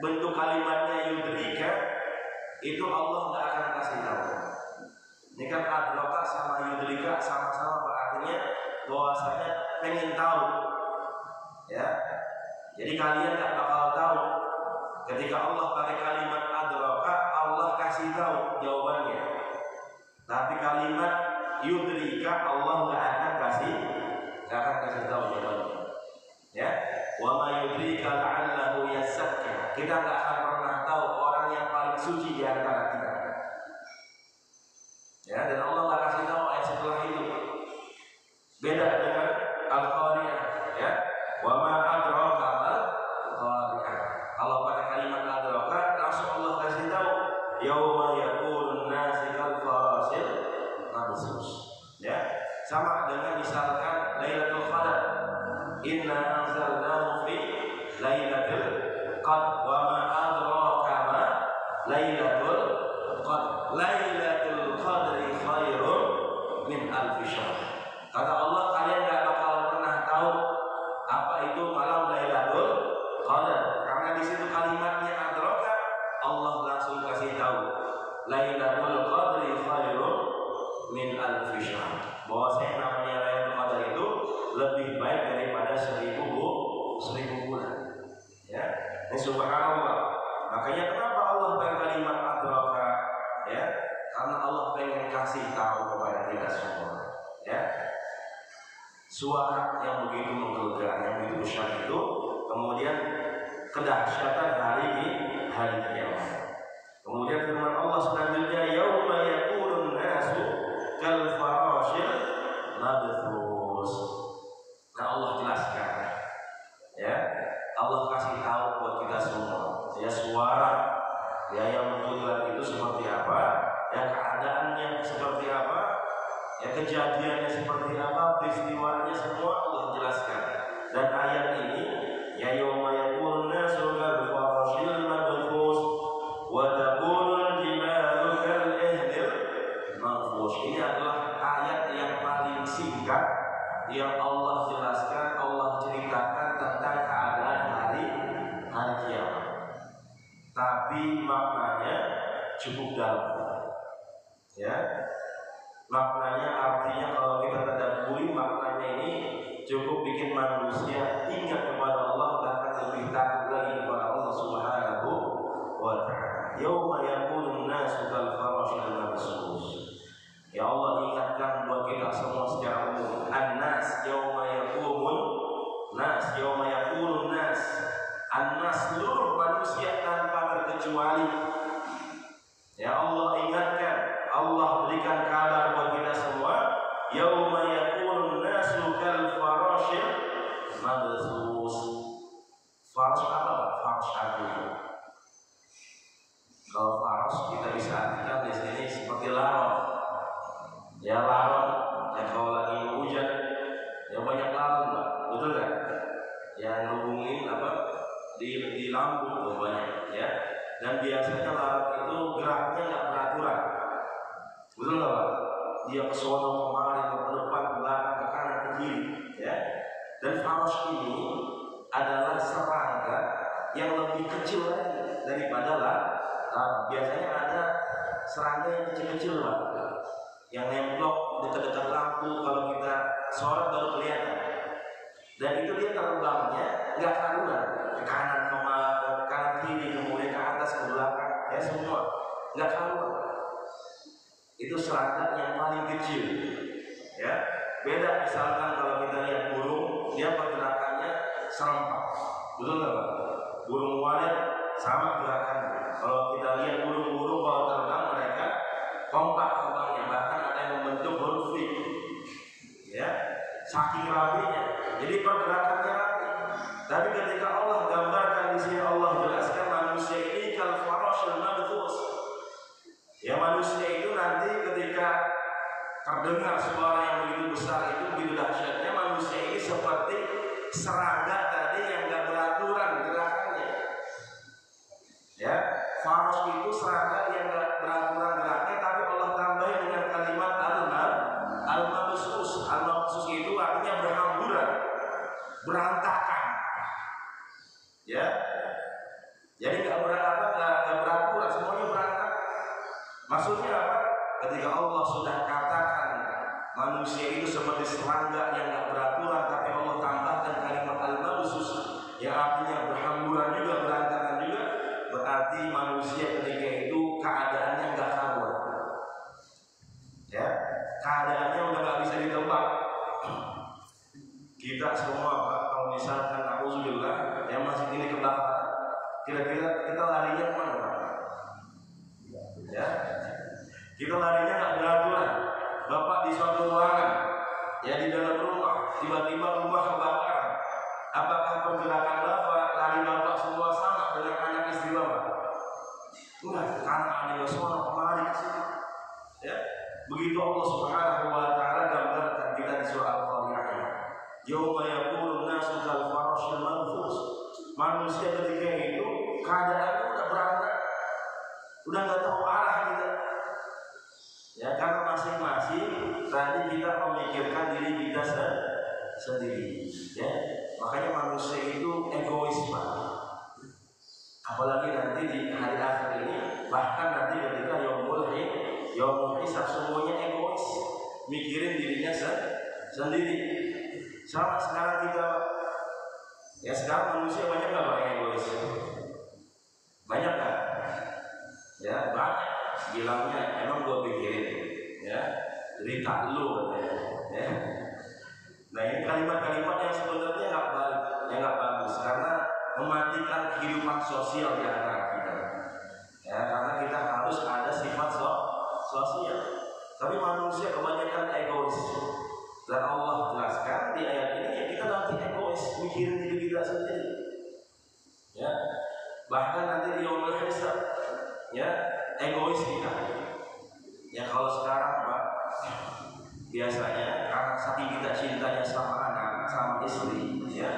bentuk kalimatnya yudrika, itu Allah nggak akan kasih tahu. Ini kan adraka sama yudrika sama-sama artinya bahwasanya pengen tahu, ya. Jadi kalian nggak bakal tahu. Ketika Allah pakai kalimat adraka, Allah kasih tahu jawabannya. Tapi kalimat yudrika Allah nggak akan kasih tahu jawabannya. Ya, wa ma yudrika la'allahu yazakka. Kita nggak akan pernah tahu orang yang paling suci di antara kita. Ya, dan Allah nggak kasih tahu ayat setelah itu. Beda dengan Al-Qari'ah, ya. Wa ma adraka mal qari'ah. Kalau pada kalimat adraka langsung Allah kasih tahu yauma yakunun nasi kal farasil mabsus. Ya, sama dengan misalkan Lailatul Qadar. Inna anzalnahu fi Lailatul Qadar. Wa ma adraka ma Lailatul Qadar. Lailatul Qadri khairun min alfi syahr. Kata Allah, kalian gak bakal pernah tahu apa itu malam Lailatul Qadar. Karena di situ kalimatnya adraka, Allah langsung kasih tahu Lailatul Qadri khairun min alfi syahr. Bahwasanya namanya Lailatul Qadar itu lebih baik daripada 1000 bulan. Ya, ini subhanallah. Makanya kenapa Allah pakai kalimat adraka? Ya, karena Allah pengen kasih tahu kepada kita semua. Ya, suara yang begitu menggelegar, yang begitu besar itu, kemudian kedahsyatan hari kiamat. Kemudian firman Allah selanjutnya, yauma yakunun nasu kal farashil mabthus. Nah, Allah jelaskan, ya, Allah kasih tahu buat kita semua, ya, suara, ya, yang menggelegar itu seperti apa, ya, keadaannya seperti apa, ya, kejadiannya seperti apa, peristiwanya semua Allah jelaskan. Dan ayat ini, ya, yauma yakunun nasu kal farashil mabthus wa takunul jibalu kal ihnil manfush. Ini adalah ayat yang paling singkat yang Allah jelaskan, Allah ceritakan tentang keadaan hari kiamat. Tapi maknanya cukup dalam. Ya. Maknanya artinya kalau kita tadabburi maknanya ini cukup bikin manusia ingat kepada Allah, bahkan lebih takut lagi kepada Allah Subhanahu wa ta'ala. Yauma yakunun nasu kal farashil mabthus. Ya Allah ingatkan buat kita semua secara umum. An-nas yauma yakumun nas, yauma yakunun nas. An-nas seluruh manusia tanpa terkecuali. Ya Allah ingatkan, Allah berikan kabar buat kita semua, yauma yakunun nasu kal farashil mabthus. Farash apa? Farash aku. Kalau farash kita bisa artikan di sini seperti laron. Ya, laron. Ya, kalau lagi hujan, ya banyak laron, Pak. Betul kan? Yang hubungin apa? Di lambung tuh banyak, ya. Dan biasanya laron itu geraknya nggak beraturan. Betul nggak, Pak? Dia ke sono kemari, ke depan, ke belakang, ke kanan, ke kiri, ya. Dan farash ini adalah serangga yang lebih kecil lagi daripada laron. Biasanya ada serangga yang kecil-kecil, Pak, yang nemplok dekat-dekat lampu, kalau kita sholat baru kelihatan. Dan itu dia terbangnya nggak karuan, ke kanan ke kanan kiri, kemudian ke atas ke belakang, ya, semua nggak karuan. Itu serangga yang paling kecil, ya. Beda misalkan kalau kita lihat burung, dia pergerakannya serempak, betul nggak, Pak? Burung walet sama gerakannya. Kalau kita lihat burung-burung kalau terbang, mereka kompak terbangnya, bahkan ada yang membentuk konflik, ya, saking rapinya. Jadi pergerakannya rapi. Tapi ketika Allah gambarkan di sini, Allah jelaskan manusia ini kal farashil mabthus. Ya, manusia itu nanti ketika terdengar suara yang begitu besar itu, begitu dahsyatnya, manusia ini seperti serangga tadi yang nggak beraturan gerakannya. Ya, farash itu serangga yang nggak beraturan geraknya, tapi ketika Allah sudah katakan manusia itu seperti serangga yang gak beraturan, tapi Allah tambahkan kalimat al-mabsus yang artinya berhamburan juga, berantakan juga, berarti manusia ketika itu keadaannya gak karuan. Ya, keadaannya udah gak bisa ditebak. Kita semua Pak, kalau misalkan auzubillah yang masih ini kebakaran, kira-kira kita larinya kemana Pak? Ya, kita larinya nggak beraturan. Bapak di suatu ruangan, ya di dalam rumah, tiba-tiba rumah kebakaran. Apakah pergerakan Bapak, lari Bapak semua sama dengan anak istri Bapak? Enggak, karena ada suara kemari ke sini. Ya, begitu Allah Subhanahu wa taala gambarkan kita di surah Al-Qari'ah. Yauma yaqulun nasu kal farashil manfus. Manusia ketika itu keadaannya udah berantakan, udah nggak tahu arah kita. Ya, karena masing-masing tadi kita memikirkan diri kita sendiri. Ya, makanya manusia itu egois Pak. Apalagi nanti di hari akhir ini, bahkan nanti ketika yaumul hisab, semuanya egois, mikirin dirinya sendiri. Sama sekarang kita, ya sekarang manusia banyak nggak Pak yang egois? Banyak kan? Ya banyak. Bilangnya emang gue pikirin, ya cerita lu katanya. Ya. Nah ini kalimat-kalimat yang sebenarnya nggak baik, yang nggak bagus, karena mematikan kehidupan sosial di antara kita. Ya, karena kita harus ada sifat sosial. Tapi manusia kebanyakan egois. Dan Allah jelaskan di ayat ini, ya kita nanti egois, mikirin diri kita sendiri. Ya, bahkan nanti di yaumul hisab, ya egois kita. Ya kalau sekarang Pak, biasanya karena saking kita cintanya sama anak, sama istri, ya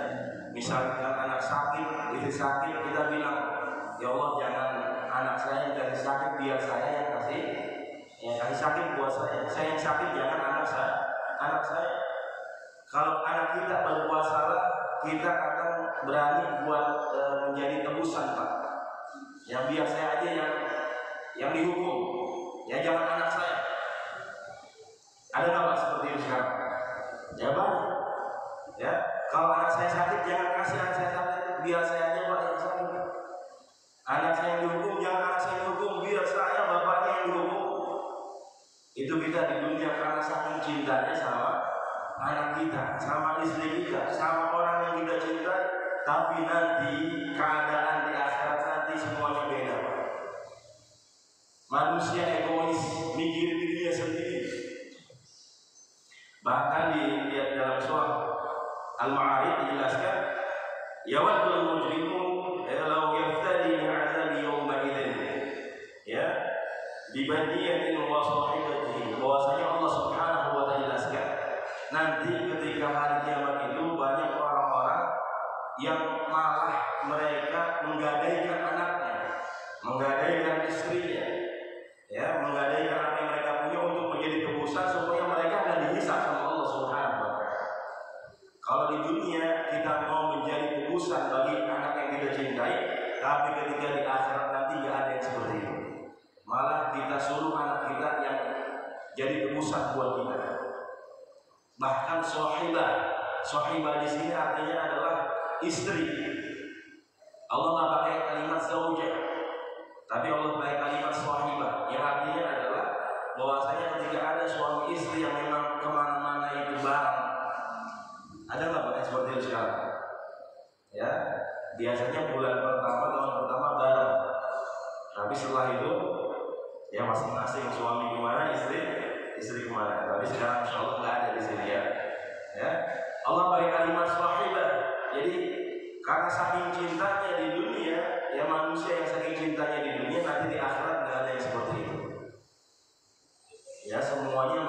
misalkan anak sakit, istri sakit, kita bilang, ya Allah jangan anak saya yang kasih sakit, biar saya yang kasih, ya kasih sakit buat saya yang sakit, jangan anak saya. Kalau anak kita berbuat salah, kita akan berani buat menjadi tebusan Pak. Yang biar saya aja yang dihukum, ya jangan anak saya. Ada nggak Pak seperti itu sekarang? Ya banyak. Ya, kalau anak saya sakit, jangan kasih anak saya sakit, biar saya aja Pak yang sakit. Anak saya yang dihukum, jangan anak saya yang dihukum, biar saya bapaknya yang dihukum. Itu kita di dunia karena saking cintanya sama anak kita, sama istri kita, sama orang yang kita cintai. Tapi nanti keadaan di akhirat nanti semuanya beda. Manusia egois, mikir dirinya sendiri. Bahkan di dalam surah Al-Ma'arij dijelaskan, yawaddul mujrimu law yaftadi min 'adzabi yawma idzin, ya dibadiyatin wa sahibatihi. Bahwasanya Allah Subhanahu wa taala jelaskan, nanti ketika hari kiamat itu banyak orang-orang yang malah mereka menggadaikan anaknya, menggadaikan istrinya, ya menggadaikan apa yang mereka punya untuk menjadi tebusan supaya mereka nggak dihisab sama Allah Subhanahu wa taala. Kalau di dunia kita mau menjadi tebusan bagi anak yang kita cintai, tapi ketika di akhirat nanti nggak ada yang seperti itu. Malah kita suruh anak kita yang jadi tebusan buat kita. Bahkan sahibah di sini artinya adalah istri. Allah nggak pakai kalimat zaujah, tapi Allah pakai kalimat sahibah, yang artinya adalah bahwasanya ketika ada suami istri yang memang kemana-mana itu bareng. Ada nggak Pak seperti itu sekarang? Ya, biasanya bulan pertama, tahun pertama bareng, tapi setelah itu ya masing-masing, suami kemana, istri kemana. Tapi sekarang insya Allah nggak ada di sini ya. Ya, Allah pakai kalimat sahibah. Jadi karena saking cintanya di dunia, ya manusia yang saking cintanya di dunia, nanti di akhirat nggak ada yang seperti itu. Ya semuanya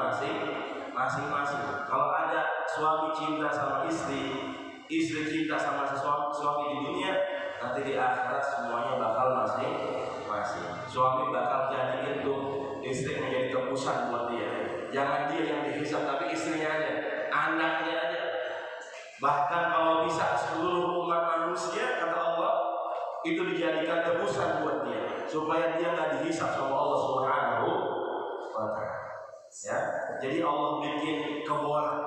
masing-masing. Kalau ada suami cinta sama istri cinta sama suami di dunia, nanti di akhirat semuanya bakal masing-masing. Suami bakal jadiin tuh istri menjadi tebusan buat dia. Jangan dia yang dihisab, tapi istrinya aja, anaknya aja. Bahkan kalau bisa seluruh umat manusia, kata Allah, itu dijadikan tebusan buat dia, supaya dia nggak dihisab sama Allah Subhanahu wa ta'ala. Ya, jadi Allah bikin kebolak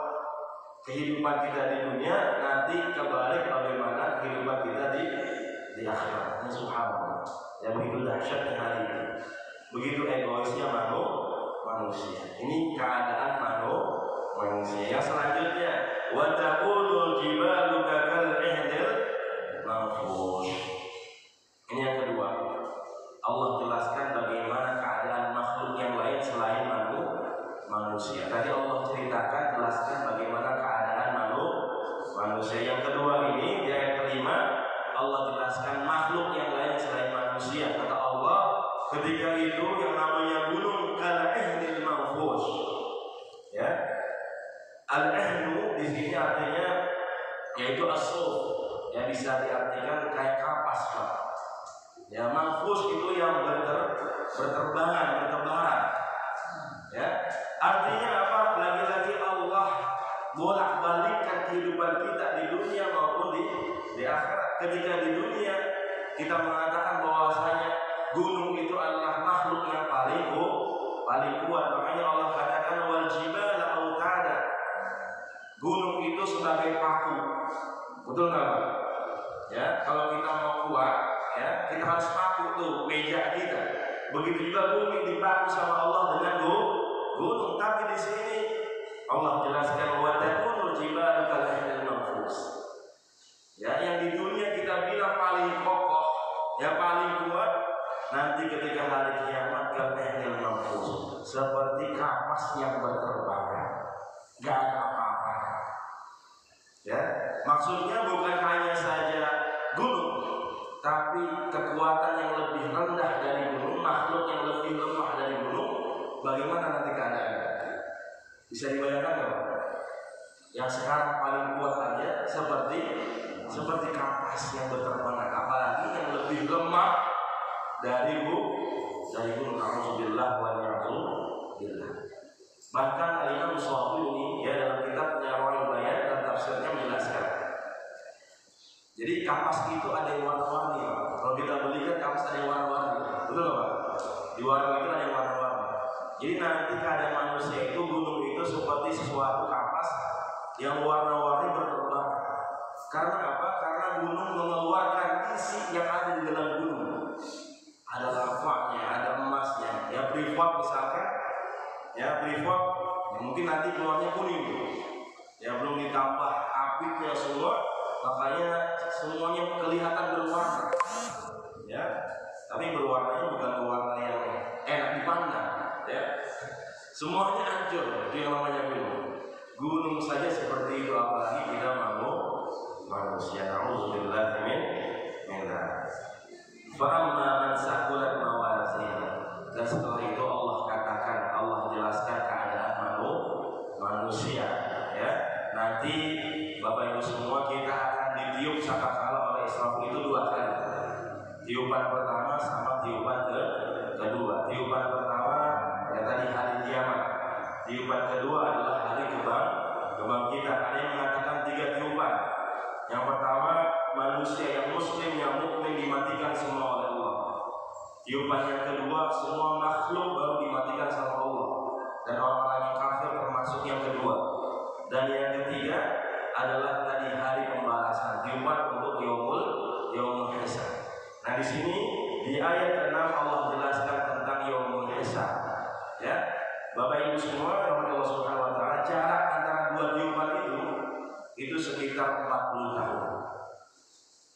kehidupan kita di dunia, nanti kebalik bagaimana kehidupan kita di akhirat. Ini subhanallah. Ya, begitu dahsyatnya hari ini. Begitu egoisnya manusia. Ini keadaan manusia. Yang selanjutnya, wa taqulul jibalu kakal ihdil manfush. Ini yang kedua. Allah jelaskan bagaimana keadaan makhluk yang lain selain manusia. Tadi Allah ceritakan, jelaskan bagaimana keadaan manusia. Yang kedua ini, di ayat kelima, Allah jelaskan makhluk yang lain selain manusia. Kata Allah, ketika itu yang namanya gunung kal-ihnil manfush. Ya, al-ihnu di sini artinya yaitu as-suf, yang bisa diartikan kayak kapas, Pak. Ya, manfush itu yang berterbangan. Ya, artinya apa? Lagi-lagi Allah bolak-balikkan kehidupan kita di dunia maupun di akhirat. Ketika di dunia kita mengatakan bahwasanya gunung itu adalah makhluk yang paling kuat, makanya Allah katakan wal jibala autada. Gunung itu sebagai paku. Betul nggak, Pak? Ya, kalau kita mau kuat, ya, kita harus paku tuh meja kita. Begitu juga bumi dipaku sama Allah dengan gunung. Tapi di sini Allah jelaskan wa takunul jibalu kal-ihnil manfush. Ya, yang di dunia kita bilang paling kokoh, ya paling kuat, nanti ketika hari kiamat kal-ihnil manfush, seperti kapas yang berterbangan, gak ada apa-apa. Ya, maksudnya bukan hanya saja gunung, tapi kekuatan yang lebih rendah dari gunung, makhluk yang lebih lemah dari gunung, bagaimana nanti keadaannya? Bisa dibayangkan nggak, Pak? Yang sekarang paling kuat aja seperti kapas yang berterbangan, apalagi yang lebih lemah dari gunung. Alhamdulillah wa ni'matillah. Bahkan Al-Imam Shafi'i ya dalam kitabnya Rawahul Bayan dan tafsirnya menjelaskan. Jadi kapas itu ada yang warna-warni, Pak. Kalau kita beli kan kapas ada yang warna-warni, betul nggak, Pak? Di warung itu ada yang warna-warni. Jadi nanti keadaan manusia itu gunung itu seperti sesuatu kapas yang warna-warni berterbangan. Karena apa? Karena gunung mengeluarkan isi yang ada di dalam gunung. Ada lavanya, ada emasnya. Ya Freeport misalkan, ya Freeport, ya mungkin nanti keluarnya kuning. Ya belum ditambah apitnya semua, makanya semuanya kelihatan berwarna. Ya, tapi berwarnanya bukan berwarna yang enak dipandang. Ya, semuanya hancur. Itu yang namanya gunung. Gunung saja seperti itu, apalagi kita manusia. Nauzubillah min dzalik. Fa amma man saqulat mawazin. Dan setelah itu Allah katakan, Allah jelaskan keadaan manusia. Ya, nanti Bapak Ibu semua kita akan ditiup sangkakala oleh Israfil itu 2 kali. Tiupan pertama sama tiupan kedua. Tiupan pertama ya tadi hari kiamat. Tiupan kedua adalah hari kebangkitan. Ada yang mengatakan 3 tiupan. Yang pertama, manusia yang muslim yang mukmin dimatikan semua oleh Allah. Tiupan yang kedua, semua makhluk baru dimatikan sama Allah. Dan orang-orang yang kafir termasuk yang kedua. Dan yang ketiga adalah tadi hari pembalasan, tiupan untuk yaumul hisab. Nah di sini di ayat 6 Allah jelaskan tentang yaumul hisab. Ya, Bapak Ibu semua, Allah Subhanahu wa taala, jarak antara 2 tiupan itu sekitar 40 tahun.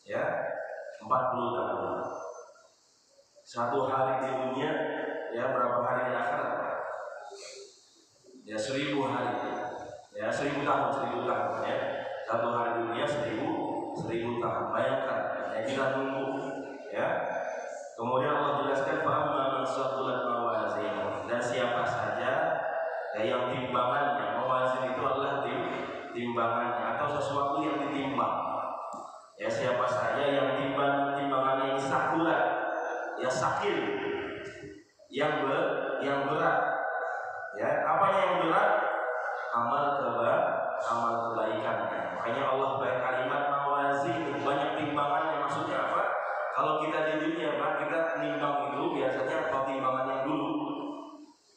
Ya, 40 tahun. Satu hari di dunia, ya berapa hari di akhirat? Ya 1000 hari. Ya 1000 tahun ya. Satu hari di dunia 1000 tahun. Bayangkan, ya kita nunggu. Ya. Kemudian Allah jelaskan fa'amma man saqulat mawazin. Dan siapa saja yang timbangannya, mawazin itu adalah timbangannya atau sesuatu yang ditimbang. Ya siapa saja yang timbangannya ini saqulat, ya sakil, yang berat. Ya, apa yang berat? Amal kebaikannya. Makanya Allah pakai kalimat mawazin, banyak timbangannya. Maksudnya apa? Kalau kita di dunia, Pak, kita nimbang itu biasanya kalau timbangan yang dulu.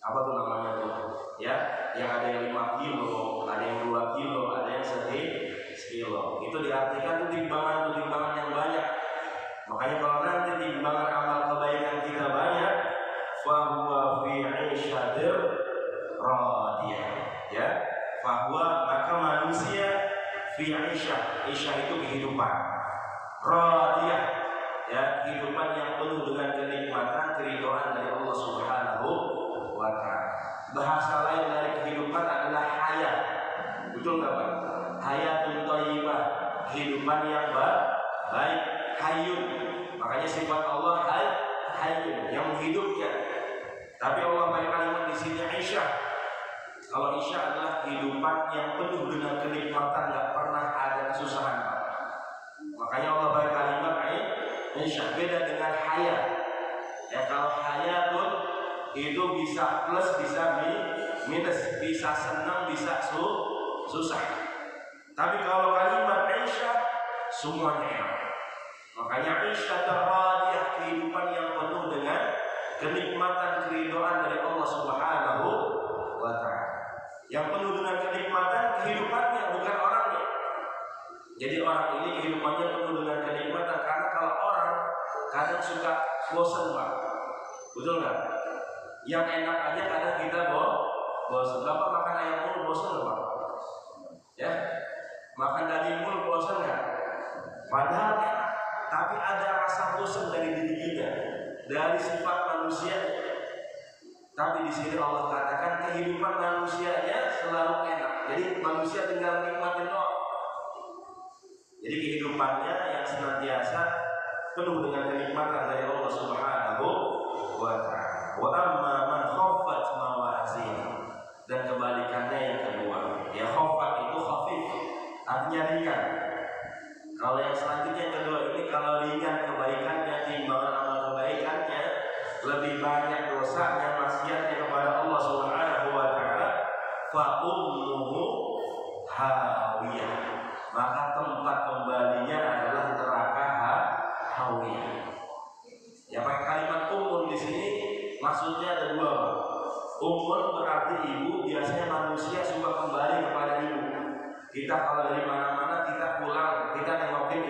apa tuh namanya tuh ya, yang ada yang 5 kilo, ada yang 2 kilo, ada yang 1 kilo. Itu diartikan tuh timbangan yang banyak. Makanya kalau nanti timbangan amal kebaikan kita banyak, fahuwa fi 'ishatir radiyah ya, fahuwa maka manusia fi 'ishah itu kehidupan, radiyah ya, kehidupan yang penuh dengan kenikmatan, keridhaan dari Allah Subhanahu wa ta'ala. Bahasa lain dari kehidupan adalah hayat. Betul enggak Pak? Hayatun thayyibah, kehidupan yang baik, hayyun. Makanya sifat Allah hayyun, yang menghidupkan. Tapi Allah pakai kalimat di sini Aisyah. Kalau Aisyah adalah kehidupan yang penuh dengan kenikmatan, enggak pernah ada kesusahan. Makanya Allah pakai kalimat Aisyah, beda dengan hayat. Ya, kalau hayatun itu bisa plus, bisa minus, bisa senang, bisa susah. Tapi kalau kalimat Aisyah semuanya enak. Makanya Aisyah radiyah, kehidupan yang penuh dengan kenikmatan, keridhaan dari Allah Subhanahu wa ta'ala. Yang penuh dengan kenikmatan kehidupannya, bukan orangnya. Jadi orang ini kehidupannya penuh dengan kenikmatan, karena kalau orang kadang suka bosan Pak. Betul nggak? Yang enak aja kadang kita bosan. Bapak makan ayam mulu bosan nggak Pak? Ya, makan daging mulu bosan nggak? Padahal enak, tapi ada rasa bosan dari diri kita, dari sifat manusia. Tapi di sini Allah katakan kehidupan manusianya selalu enak. Jadi manusia tinggal nikmatin doang. Jadi kehidupannya yang senantiasa penuh dengan kenikmatan dari Allah Subhanahu wa ta'ala. Wa amma man khaffat mawazin, dan kebalikannya yang kedua. Ya, khaffat itu khafif, artinya ringan. Kalau yang selanjutnya yang kedua ini, kalau ringan kebaikannya, timbangan amal kebaikannya, lebih banyak dosanya, maksiatnya kepada Allah Subhanahu wa ta'ala, fa ummuhu hawiyah, maka tempat kembalinya adalah neraka hawiyah. Ya, pakai kalimat ummun di sini maksudnya ada dua. Ummun berarti ibu. Biasanya manusia suka kembali kepada ibu. Kita kalau dari mana-mana kita pulang, kita nengokin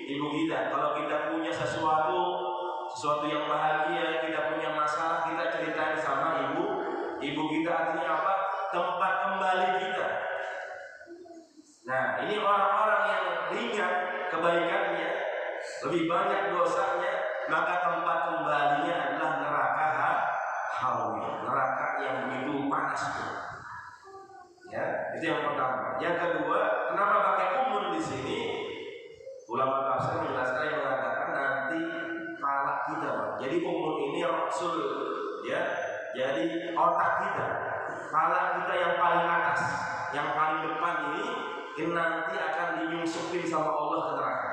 ibu kita. Kalau kita punya sesuatu yang bahagia, kita punya masalah, kita ceritain sama ibu kita. Artinya apa? Tempat kembali kita. Nah, ini orang-orang yang ringan kebaikannya, lebih banyak dosanya, maka tempat kembalinya adalah neraka hawiyah, neraka yang begitu panas. Ya, itu yang pertama. Yang kedua, kenapa pakai umur di sini? Ulama tafsir menjelaskan yang mengatakan nanti kepala kita, jadi umur ini rasul, ya, jadi otak kita, kepala kita yang paling atas, yang paling depan ini nanti akan dinyusupin sama Allah ke neraka.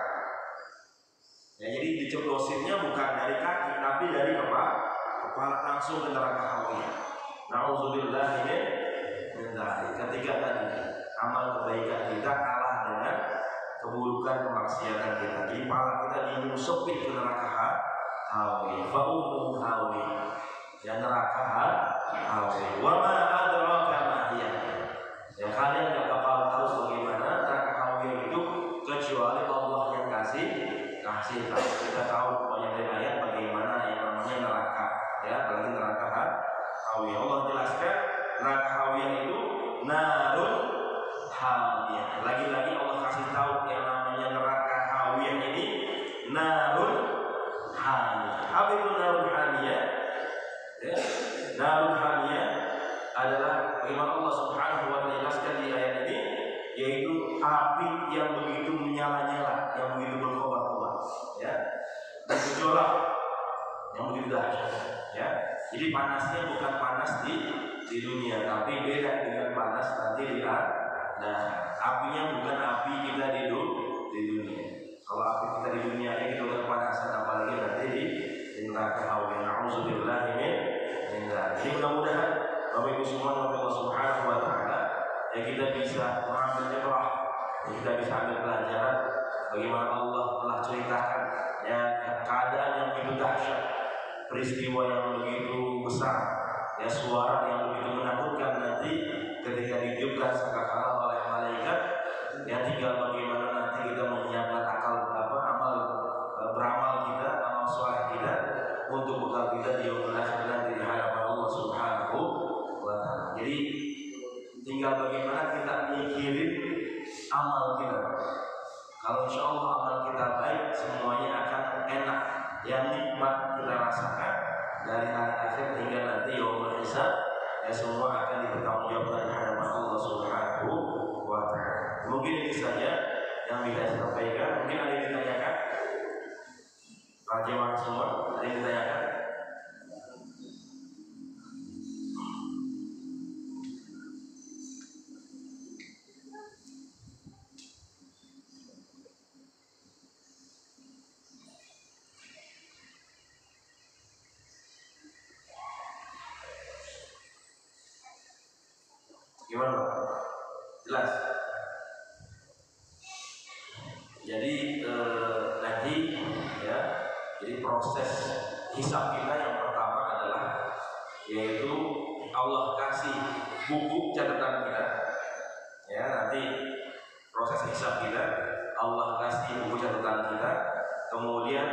Ya, jadi dicoblosinnya bukan dari kaki, tapi dari kepala langsung ke neraka hawiyah. Nauzubillah min dzalik. Ketika tadi amal kebaikan kita kalah dengan keburukan kemaksiatan kita, jadi kepala kita dinyusupin ke neraka hawiyah. Fa ummu hawiyah, ya, neraka hawiyah. Wa ma adraka ma hiya. Ya, kalian enggak bakal tahu bagaimana neraka hawiyah itu kecuali Allah yang kasih tahu. Kita tahu banyak dari ayat bagaimana yang namanya neraka, ya, apalagi neraka hawiyah. Allah jelaskan neraka hawiyah itu narun hamiyah. Lagi-lagi Allah kasih tahu yang namanya neraka hawiyah ini narun hamiyah. Apa itu narun hamiyah? Ya, narun hamiyah adalah bagaimana Allah Subhanahu wa ta'ala jelaskan di ayat ini, yaitu api yang begitu menyala-nyala, yang begitu berkobar-kobar, ya, dan gejolak yang begitu dahsyat, ya. Jadi panasnya bukan panas di dunia, tapi beda dengan panas nanti di akhirat. Nah, apinya bukan api kita di dunia. Kalau api kita di dunia ini kita udah kepanasan, apalagi nanti di neraka hawiyah. Nauzubillahi min dzalik. Jadi mudah-mudahan Bapak Ibu semua Allah Subhanahu wa ta'ala, ya, kita bisa mengambil ibrah, kita bisa ambil pelajaran bagaimana Allah telah ceritakan, ya, keadaan yang begitu dahsyat, peristiwa yang begitu besar, ya, ya suara yang begitu menakutkan nanti ketika ditiupkan sangkakala oleh malaikat. Ya tinggal bagaimana nanti kita menyiapkan amal beramal kita, amal soleh kita untuk bekal kita di yaumul akhir nanti di hadapan Allah Subhanahu wa taala. Jadi tinggal bagaimana kita mikirin amal kita. Kalau insya Allah amal kita baik, semuanya akan enak, yang nikmat kita rasakan dari hari akhir hingga nanti yaumul hisab. Ya semua akan dipertanggungjawabkan di hadapan Allah Subhanahu wa taala. Mungkin ini saja yang bisa saya sampaikan. Mungkin ada yang ditanyakan? Jemaah semua, ada yang ditanyakan? Gimana? Jelas? Jadi nanti ya, jadi proses hisab kita yang pertama adalah yaitu Allah kasih buku catatan kita. Ya, nanti proses hisab kita Allah kasih buku catatan kita, kemudian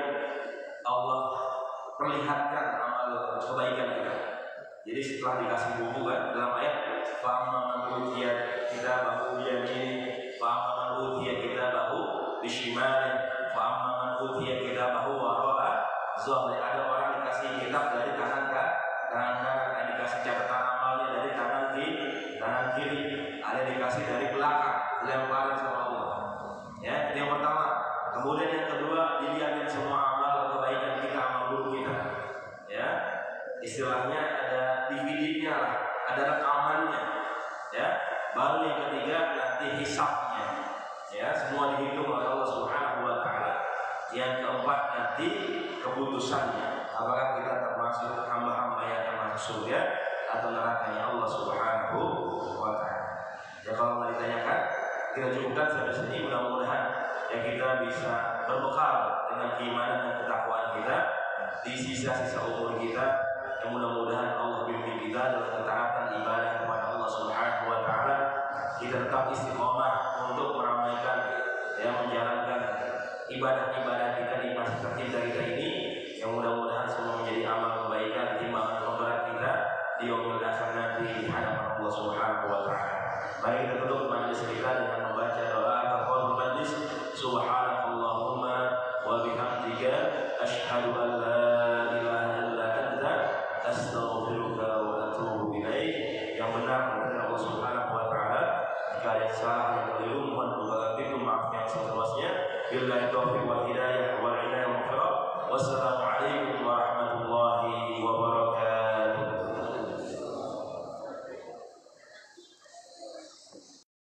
Allah perlihatkan amal kebaikan kita. Jadi setelah dikasih buku kan dalam ayat fa'amma man utiya kitabahu biyaminihi fa'amma man utiya kitabahu bishimalihi fa'amma man utiya kitabahu wara'a zahri. Ada orang dikasih kitab dari tangan kanan, ada dikasih catatan amalnya dari tangan kiri, ada dikasih dari belakang, dilemparin sama Allah. Ya, ini yang pertama. Kemudian yang kedua, dilihatin semua amal kebaikan kita, amal buruk kita. Ya, istilahnya ada DVD-nya lah, ada rekamannya. Ya, baru yang ketiga nanti hisabnya. Ya, semua dihitung oleh Allah Subhanahu wa taala. Yang keempat nanti keputusannya. Apakah kita termasuk hamba-hamba yang akan masuk surga atau nerakanya Allah Subhanahu wa taala. Ya, kalau mau ditanyakan, kita cukupkan sampai sini. Mudah-mudahan ya kita bisa berbekal dengan keimanan dan ketakwaan kita di sisa-sisa umur kita. Yang mudah-mudahan Allah bimbing kita dalam ketaatan ibadah kepada Allah Subhanahu wa taala. Kita tetap istiqomah untuk meramaikan ya menjalankan ibadah-ibadah kita di masa tercinta kita ini. Yang mudah-mudahan semua menjadi amal kebaikan timbangan pemberat kita di yaumul akhir nanti di hadapan Allah Subhanahu wa taala. Mari kita tutup majelis kita dengan membaca doa kafaratul majlis. Subhanakallahumma wa bihamdika asyhadu an la ilaha illa anta astaghfiruka wa atubu ilaik. Yang benar dari Allah Subhanahu wa taala, jika ada yang salah yang keliru mohon doa itu maaf yang seluas-luasnya. Billahi taufiq wal hidayah wal inayah wal maghfirah. Wassalamu